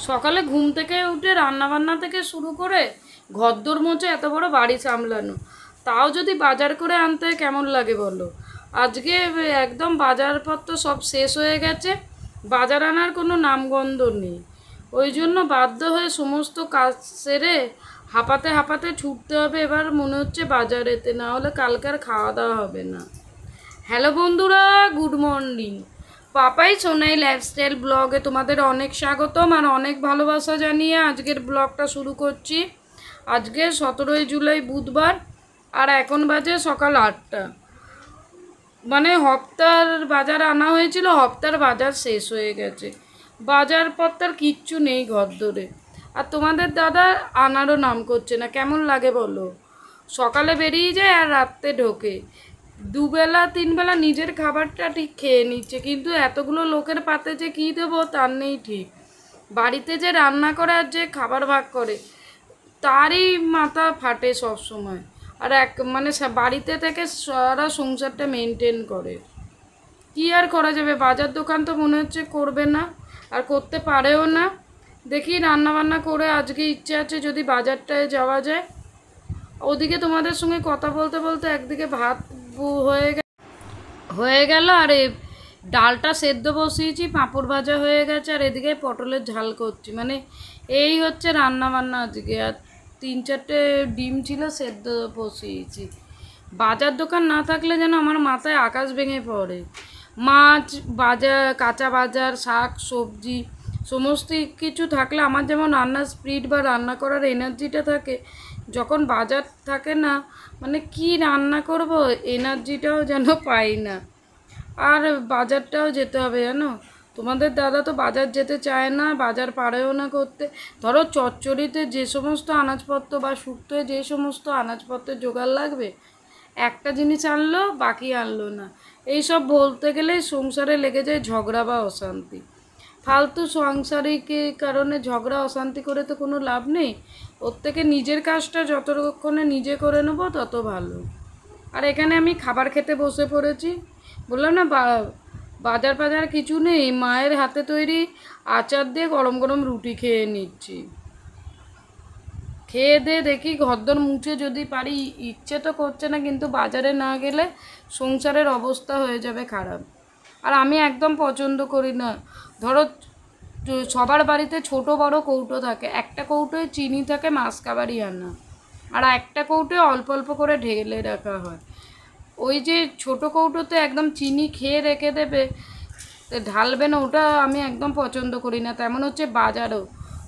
সকালে ঘুম থেকে উঠে রান্নাবান্না থেকে শুরু করে ঘরদোর মোছা এত বড় বাড়ি সামলানো, তাও যদি বাজার করে আনতে হয় কেমন লাগে বলো। আজকে একদম বাজারপত্র সব শেষ হয়ে গেছে, বাজার আনার কোনো নামগন্ধ নেই। ওই জন্য বাধ্য হয়ে সমস্ত কাজ সেরে হাঁপাতে হাঁপাতে ছুটতে হবে। এবার মনে হচ্ছে বাজারেতে, না হলে কালকে আর খাওয়া দাওয়া হবে না। হ্যালো বন্ধুরা, good morning. Papai Sonai lifestyle ব্লগে তোমাদের অনেক স্বাগতম আর অনেক ভালোবাসা জানিয়ে আজকের ব্লগটা শুরু করছি। আজকে 17 জুলাই বুধবার, আর এখন বাজে সকাল 8টা। মানে হপ্তার বাজার আনা হয়েছিল, হপ্তার বাজার শেষ হয়ে গেছে। বাজারপত্র কিচ্ছু নেই ঘর ধরে। আর তোমাদের দাদা আনারও নাম করছে না। কেমন লাগে বলো, সকালে বেরিয়ে যায় আর রাত্রে ঢোকে। দুবেলা তিনবেলা নিজের খাবারটা ঠিক খেয়ে নিচ্ছে, কিন্তু এতগুলো লোকের পাতে যে কী দেবো তার নেই ঠিক। বাড়িতে যে রান্না করে আর যে খাবার ভাগ করে তারই মাথা ফাটে সব সময়। আর মানে বাড়িতে থেকে সারা সংসারটা মেনটেন করে। কি আর করা যাবে, বাজার দোকান তো মনে হচ্ছে করবে না, আর করতে পারেও না। দেখি রান্নাবান্না করে আজকে ইচ্ছে আছে যদি বাজারটায় যাওয়া যায়। ওদিকে তোমাদের সঙ্গে কথা বলতে বলতে একদিকে ভাত হয়ে গেল, আর ডালটা সেদ্ধ বসিয়েছি, পাঁপড় ভাজা হয়ে গেছে, আর এদিকে পটলের ঝাল করছি। মানে এই হচ্ছে রান্না বান্না আজকে। আর 3-4টে ডিম ছিল, সেদ্ধ বসিয়েছি। বাজার দোকান না থাকলে যেন আমার মাথায় আকাশ ভেঙে পড়ে। মাছ বাজার, কাঁচা বাজার, শাক সবজি সমস্ত কিছু থাকলে আমার যেমন রান্নার স্পিড বা রান্না করার এনার্জিটা থাকে, যখন বাজার থাকে না মানে কি রান্না করব এনার্জিটাও যেন পাই না। আর বাজারটাও যেতে হবে জানো, তোমাদের দাদা তো বাজার যেতে চায় না, বাজার পারেও না করতে। ধরো চচ্চড়িতে যে সমস্ত আনাজপত্র বা শুক্তোয় যে সমস্ত আনাজপত্রের জোগাড় লাগবে, একটা জিনিস আনলো বাকি আনলো না। এইসব বলতে গেলে সংসারে লেগে যায় ঝগড়া বা অশান্তি। ফালতু সাংসারিক কারণে ঝগড়া অশান্তি করে তো কোনো লাভ নেই। ওর থেকে নিজের কাজটা যতক্ষণে নিজে করে নেবো তত ভালো। আর এখানে আমি খাবার খেতে বসে পড়েছি। বললাম না বাজার বাজার কিছু নেই, মায়ের হাতে তৈরি আচার দিয়ে গরম গরম রুটি খেয়ে নিচ্ছি। খেয়ে দিয়ে দেখি ঘরদোর মুছে যদি পারি। ইচ্ছে তো করছে না, কিন্তু বাজারে না গেলে সংসারের অবস্থা হয়ে যাবে খারাপ। আর আমি একদম পছন্দ করি না। ধরো সবার বাড়িতে ছোট বড় কৌটো থাকে, একটা কৌটোয় চিনি থাকে মাসকাবারি আনা, আর একটা কৌটোয় অল্প অল্প করে ঢেলে রাখা হয়। ওই যে ছোট কৌটোতে একদম চিনি খেয়ে রেখে দেবে, ঢালবে না, ওটা আমি একদম পছন্দ করি না। তেমন হচ্ছে বাজারও।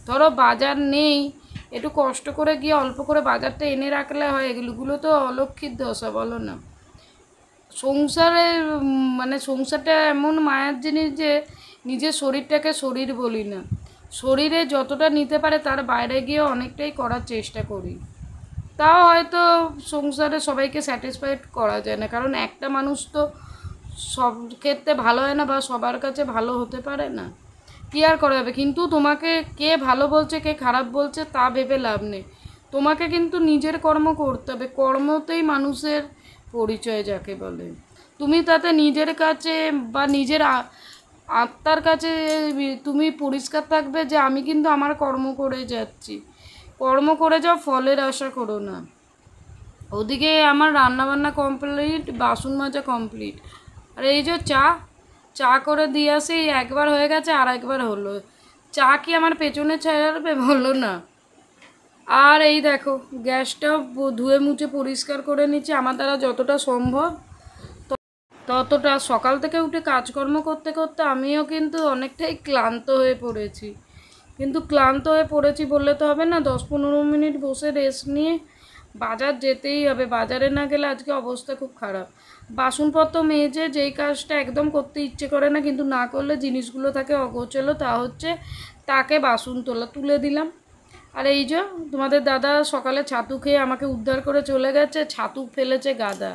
ধরো বাজার নেই, একটু কষ্ট করে গিয়ে অল্প করে বাজারটা এনে রাখলে হয়। এগুলো তো অলক্ষিত দশা, বলো না। সংসারে মানে সংসারটা এমন মায়ের জিনিস যে নিজের শরীরটাকে শরীর বলি না, শরীরে যতটা নিতে পারে তার বাইরে গিয়ে অনেকটাই করার চেষ্টা করি। তাও হয়তো সংসারে সবাইকে স্যাটিসফাইড করা যায় না, কারণ একটা মানুষ তো সব ক্ষেত্রে ভালো হয় না বা সবার কাছে ভালো হতে পারে না। কী আর করা যাবে, কিন্তু তোমাকে কে ভালো বলছে কে খারাপ বলছে তা ভেবে লাভ নেই। তোমাকে কিন্তু নিজের কর্ম করতে হবে, কর্মতেই মানুষের পরিচয় যাকে বলে। তুমি তাতে নিজের কাছে বা নিজের আত্মার কাছে তুমি পরিষ্কার থাকবে যে আমি কিন্তু আমার কর্ম করে যাচ্ছি। কর্ম করে যাও, ফলের আশা করো না। ওদিকে আমার রান্নাবান্না কমপ্লিট, বাসন মাজা কমপ্লিট, আর এই যে চা করে দিয়ে আসি। একবার হয়ে গেছে, আর একবার হলো। চা কি আমার পেছনে ছাড়বে বলো না। আর এই দেখো গ্যাসটাও ধুয়ে মুছে পরিষ্কার করে নিচ্ছি আমার দ্বারা যতটা সম্ভব ততটা। সকাল থেকে উঠে কাজকর্ম করতে করতে আমিও কিন্তু অনেকটাই ক্লান্ত হয়ে পড়েছি। কিন্তু ক্লান্ত হয়ে পড়েছি বললে তো হবে না, 10-15 মিনিট বসে রেস্ট নিয়ে বাজার যেতেই হবে। বাজারে না গেলে আজকে অবস্থা খুব খারাপ। বাসনপত্র মেজে যেই কাজটা একদম করতে ইচ্ছে করে না, কিন্তু না করলে জিনিসগুলো থাকে অগোছালো, তা হচ্ছে তাকে বাসন তুলে দিলাম। আর এই যে তোমাদের দাদা সকালে ছাতু খেয়ে আমাকে উদ্ধার করে চলে গেছে, ছাতু ফেলেছে গাদা,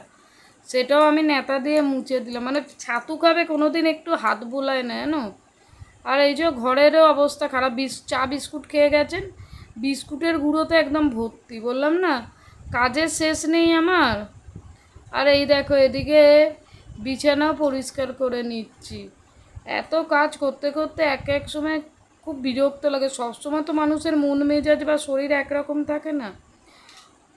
সেটাও আমি নেতা দিয়ে মুছে দিলাম। মানে ছাতু খাবে কোনো দিন একটু হাত বোলায় না জানো। আর এই যে ঘরেরও অবস্থা খারাপ, চা বিস্কুট খেয়ে গেছেন, বিস্কুটের গুঁড়োতে একদম ভর্তি। বললাম না কাজের শেষ নেই আমার। আর এই দেখো এদিকে বিছানাও পরিষ্কার করে নিচ্ছি। এত কাজ করতে করতে এক এক সময় খুব বিরক্ত লাগে। সবসময় তো মানুষের মন মেজাজ বা শরীর একরকম থাকে না।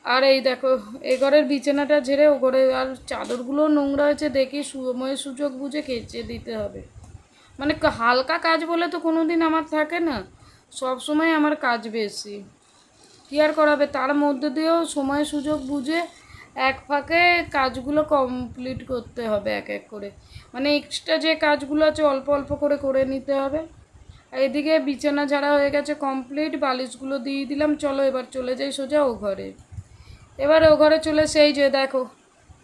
আর এই দেখো এ ঘরের বিছানাটা ঝেড়ে ও ঘরে, আর চাদরগুলো নোংরা হয়েছে, দেখি সময় সুযোগ বুঝে কেচে দিতে হবে। মানে হালকা কাজ বলে তো কোনো দিন আমার থাকে না, সব সময় আমার কাজ বেশি। কী আর করাবে, তার মধ্যে দিয়েও সময় সুযোগ বুঝে এক ফাঁকে কাজগুলো কমপ্লিট করতে হবে এক এক করে। মানে এক্সট্রা যে কাজগুলো আছে অল্প অল্প করে করে নিতে হবে। আর এদিকে বিছানা ঝাড়া হয়ে গেছে কমপ্লিট, বালিশগুলো দিয়ে দিলাম। চলো এবার চলে যাই সোজা ও ঘরে। এবার ও ঘরে চলে সেই যে দেখো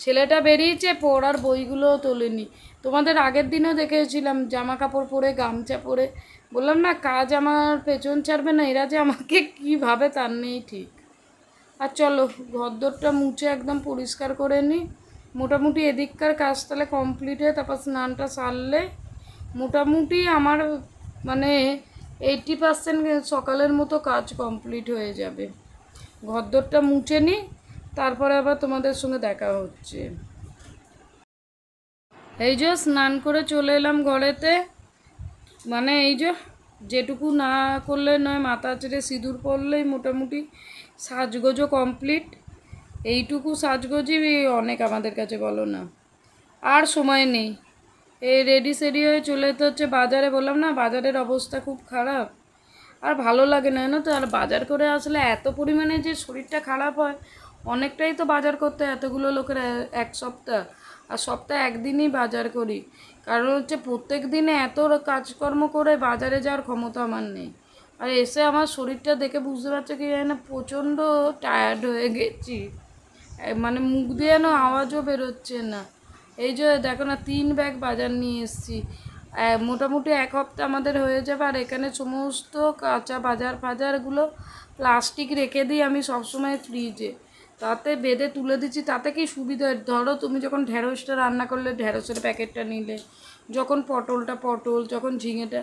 ছেলেটা বেরিয়েছে, পড়ার বইগুলোও তোলেনি। তোমাদের আগের দিনও দেখেছিলাম জামা কাপড় পরে গামছা পরে, বললাম না কাজ আমার পেছন ছাড়বে না, এরা যে আমাকে কীভাবে তার নেই ঠিক। আর চলো ঘরদোরটা মুছে একদম পরিষ্কার করে নিই। মোটামুটি এদিককার কাজ তাহলে কমপ্লিট হয়ে তারপর স্নানটা সারলে মোটামুটি আমার মানে 80% সকালের মতো কাজ কমপ্লিট হয়ে যাবে। ঘরদোরটা মুছে নিই, তারপরে আবার তোমাদের সঙ্গে দেখা হচ্ছে। এই যে স্নান করে চলে এলাম ঘরেতে। মানে এই যে যেটুকু না করলে নয়, মাথা চেড়ে সিঁদুর পরলেই মোটামুটি সাজগোজও কমপ্লিট। এইটুকু সাজগোজই অনেক আমাদের কাছে, বলো না। আর সময় নেই, এই রেডি সেডি হয়ে চলে যেতে হচ্ছে বাজারে। বললাম না বাজারের অবস্থা খুব খারাপ, আর ভালো লাগে না জানো তো। আর বাজার করে আসলে এত পরিমাণে যে শরীরটা খারাপ হয়, অনেকটাই তো বাজার করতে এতগুলো লোকের এক সপ্তাহ, আর সপ্তাহে একদিনই বাজার করি। কারণ হচ্ছে প্রত্যেক দিনে এত কাজকর্ম করে বাজারে যাওয়ার ক্ষমতা আমার নেই। আর এসে আমার শরীরটা দেখে বুঝতে পারছো কি জানি না, প্রচণ্ড টায়ার্ড হয়ে গেছি। মানে মুখ দিয়ে যেন আওয়াজও বেরোচ্ছে না। এই যে দেখো না 3 ব্যাগ বাজার নিয়ে এসেছি। মোটামুটি এক হপ্তাহ আমাদের হয়ে যাবে। আর এখানে সমস্ত কাঁচা বাজার ফাজারগুলো প্লাস্টিক রেখে দিই আমি সবসময় ফ্রিজে, তাতে বেঁধে তুলে দিচ্ছি। তাতে কি সুবিধা, ধরো তুমি যখন ঢ্যাঁড়সটা রান্না করলে ঢ্যাঁড়সের প্যাকেটটা নিলে, যখন পটলটা পটল, যখন ঝিঙেটা,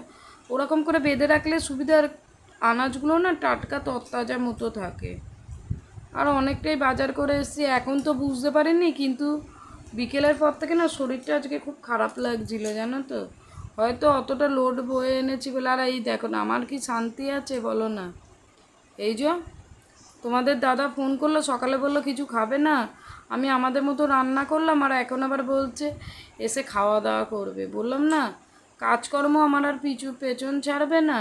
ওরকম করে বেঁধে রাখলে সুবিধার। আনাজগুলো না টাটকা তরতাজা মতো থাকে। আর অনেকটাই বাজার করে এসেছি, এখন তো বুঝতে পারিনি, কিন্তু বিকেলের পর থেকে না শরীরটা আজকে খুব খারাপ লাগছিল জানো তো। হয়তো অতটা লোড বয়ে এনেছি বলে। আর এই দেখো না আমার কি শান্তি আছে বলো না। এই যে তোমাদের দাদা ফোন করলো সকালে, বললো কিছু খাবে না, আমি আমাদের মতো রান্না করলাম, আর এখন আবার বলছে এসে খাওয়া দাওয়া করবে। বললাম না কাজকর্ম আমার আর পেছন ছাড়বে না।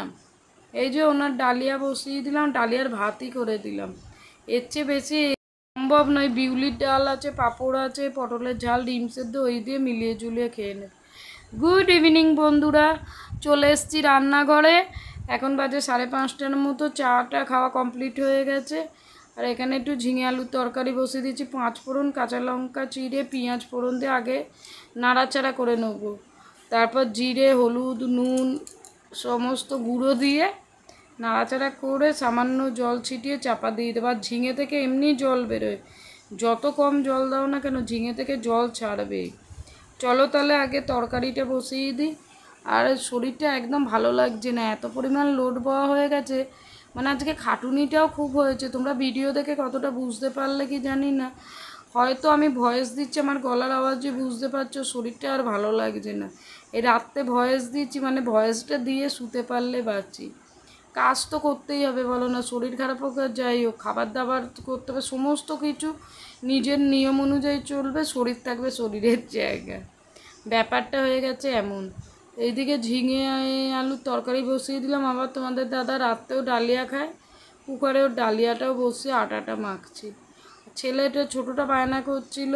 এই যে ওনার ডালিয়া বসিয়ে দিলাম, ডালিয়ার ভাতই করে দিলাম। এর চেয়ে বেশি সম্ভব নয়। বিউলির ডাল আছে, পাঁপড় আছে, পটলের ঝাল, ডিম সেদ্ধ, ওই দিয়ে মিলিয়ে ঝুলিয়ে খেয়ে নেব। গুড ইভিনিং বন্ধুরা, চলে এসেছি রান্নাঘরে। এখন বাজে 5:30টার মতো, চাটা খাওয়া কমপ্লিট হয়ে গেছে। আর এখানে একটু ঝিঙে আলুর তরকারি বসিয়ে দিচ্ছি। 5 ফোড়ন, কাঁচা লঙ্কা চিড়ে, পেঁয়াজ ফোড়ন দিয়ে আগে নাড়াচাড়া করে নেব। তারপর জিরে, হলুদ, নুন সমস্ত গুঁড়ো দিয়ে নাড়াচাড়া করে সামান্য জল ছিটিয়ে চাপা দিয়ে দেবো। আর ঝিঙে থেকে এমনি জল বেরোয়, যত কম জল দাও না কেন ঝিঙে থেকে জল ছাড়বেই। চলো তাহলে আগে তরকারিটা বসিয়ে দিই। আর শরীরটা একদম ভালো লাগছে না, এত পরিমাণ লোড বওয়া হয়ে গেছে। মানে আজকে খাটুনিটাও খুব হয়েছে। তোমরা ভিডিও দেখে কতটা বুঝতে পারলে কি জানি না, হয়তো আমি ভয়েস দিচ্ছি আমার গলার আওয়াজে বুঝতে পারছো শরীরটা আর ভালো লাগছে না। এই রাত্রে ভয়েস দিচ্ছি, মানে ভয়েসটা দিয়ে শুতে পারলে বাঁচি। কাজ তো করতেই হবে বলো না, শরীর খারাপ হোক আর যাই হোক, খাবার দাবার করতে হবে, সমস্ত কিছু নিজের নিয়ম অনুযায়ী চলবে, শরীর থাকবে শরীরের জায়গায়। ব্যাপারটা হয়ে গেছে এমন। এইদিকে ঝিঙে আলুর তরকারি বসিয়ে দিলাম। আবার তোমাদের দাদা রাত্রেও ডালিয়া খায়, কুকারে ওর ডালিয়াটাও বসিয়ে আটাটা মাখছি। ছেলেটা ছোটোটা বায়না করছিল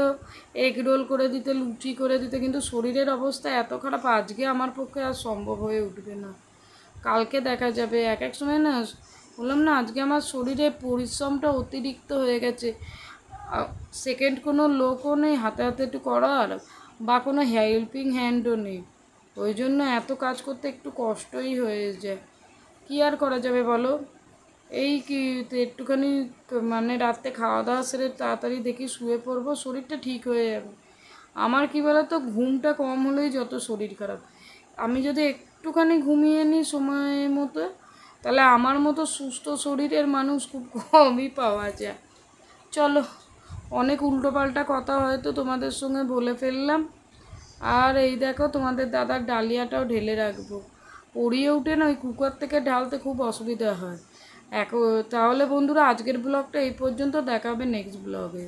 এগ রোল করে দিতে, লুচি করে দিতে, কিন্তু শরীরের অবস্থা এত খারাপ আজকে আমার পক্ষে আর সম্ভব হয়ে উঠবে না, কালকে দেখা যাবে। এক এক সময় না বললাম না আজকে আমার শরীরে পরিশ্রমটা অতিরিক্ত হয়ে গেছে। সেকেন্ড কোনো লোকও নেই হাতে হাতে একটু করার, বা কোনো হেল্পিং হ্যান্ডও নেই। ওই জন্য এত কাজ করতে একটু কষ্টই হয়ে যায়। কী আর করা যাবে বলো। এই কি একটুখানি মানে রাতে খাওয়া দাওয়া সেরে তাড়াতাড়ি দেখি শুয়ে পড়বো, শরীরটা ঠিক হয়ে যাবে। আমার কী বলো তো, ঘুমটা কম হলেই যত শরীর খারাপ। আমি যদি একটুখানি ঘুমিয়ে নিই সময় মতো, তাহলে আমার মতো সুস্থ শরীরের মানুষ খুব কমই পাওয়া যায়। চলো, অনেক উল্টোপাল্টা কথা হয়তো তোমাদের সঙ্গে বলে ফেললাম। আর এই দেখো তোমাদের দাদার ডালিয়াটাও ঢেলে রাখবো। পড়িয়ে উঠে না ওই কুকার থেকে ঢালতে খুব অসুবিধা হয়। তাহলে বন্ধুরা আজকের ব্লগটা এই পর্যন্ত, দেখা হবে নেক্সট ব্লগে।